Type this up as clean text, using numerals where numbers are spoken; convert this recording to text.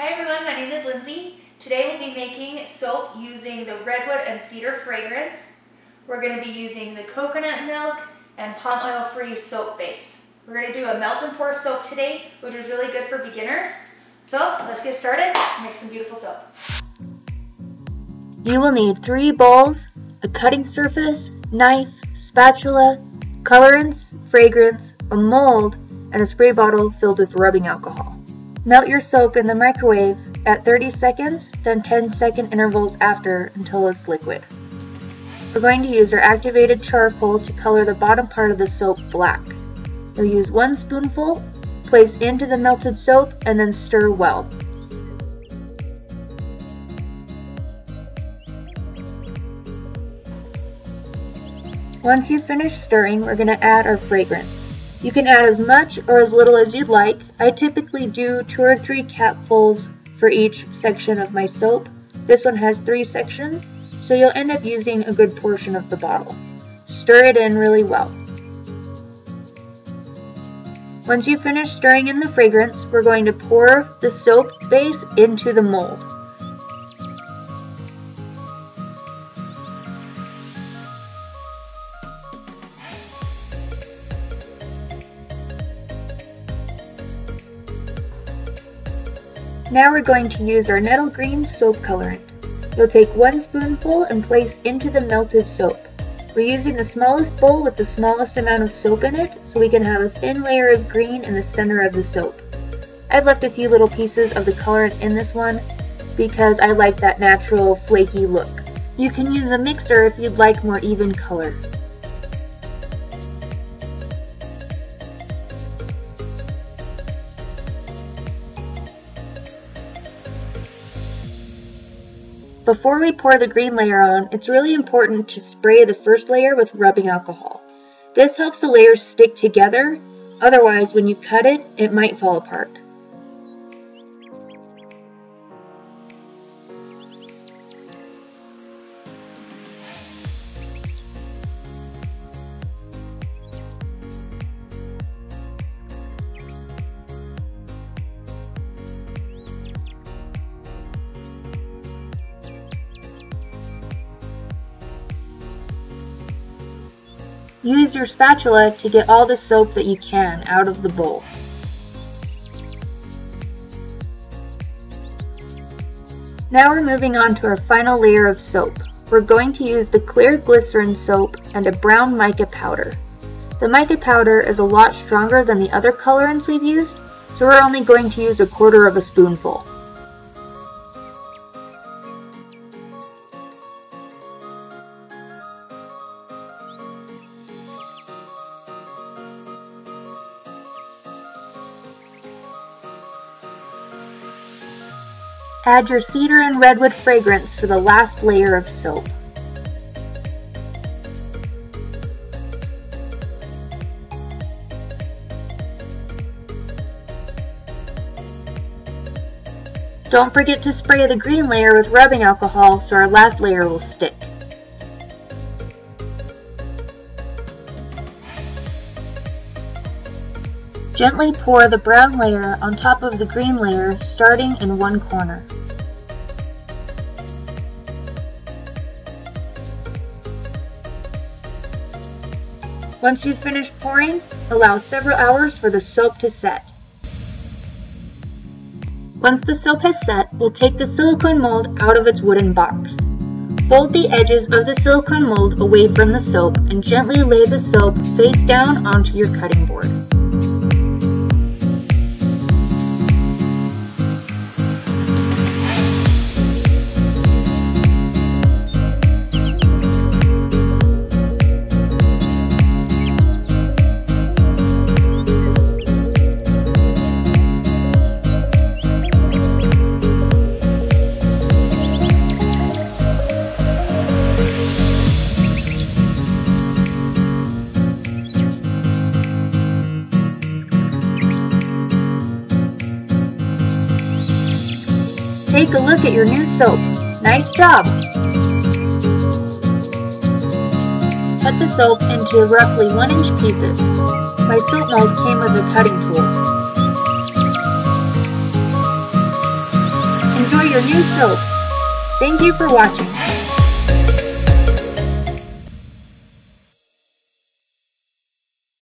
Hi everyone, my name is Lindsay. Today we'll be making soap using the redwood and cedar fragrance. We're going to be using the coconut milk and palm oil free soap base. We're going to do a melt and pour soap today, which is really good for beginners. So let's get started and make some beautiful soap. You will need 3 bowls, a cutting surface, knife, spatula, colorants, fragrance, a mold, and a spray bottle filled with rubbing alcohol. Melt your soap in the microwave at 30 seconds, then 10-second intervals after until it's liquid. We're going to use our activated charcoal to color the bottom part of the soap black. We'll use 1 spoonful, place into the melted soap, and then stir well. Once you've finished stirring, we're going to add our fragrance. You can add as much or as little as you'd like. I typically do 2 or 3 capfuls for each section of my soap. This one has 3 sections, so you'll end up using a good portion of the bottle. Stir it in really well. Once you've finished stirring in the fragrance, we're going to pour the soap base into the mold. Now we're going to use our nettle green soap colorant. You'll take 1 spoonful and place into the melted soap. We're using the smallest bowl with the smallest amount of soap in it so we can have a thin layer of green in the center of the soap. I've left a few little pieces of the colorant in this one because I like that natural flaky look. You can use a mixer if you'd like more even color. Before we pour the green layer on, it's really important to spray the first layer with rubbing alcohol. This helps the layers stick together, otherwise when you cut it, it might fall apart. Use your spatula to get all the soap that you can out of the bowl. Now we're moving on to our final layer of soap. We're going to use the clear glycerin soap and a brown mica powder. The mica powder is a lot stronger than the other colorants we've used, so we're only going to use 1/4 of a spoonful. Add your cedar and redwood fragrance for the last layer of soap. Don't forget to spray the green layer with rubbing alcohol so our last layer will stick. Gently pour the brown layer on top of the green layer, starting in one corner. Once you've finished pouring, allow several hours for the soap to set. Once the soap has set, we'll take the silicone mold out of its wooden box. Fold the edges of the silicone mold away from the soap and gently lay the soap face down onto your cutting board. Take a look at your new soap. Nice job! Cut the soap into roughly 1-inch pieces. My soap mold came with a cutting tool. Enjoy your new soap. Thank you for watching.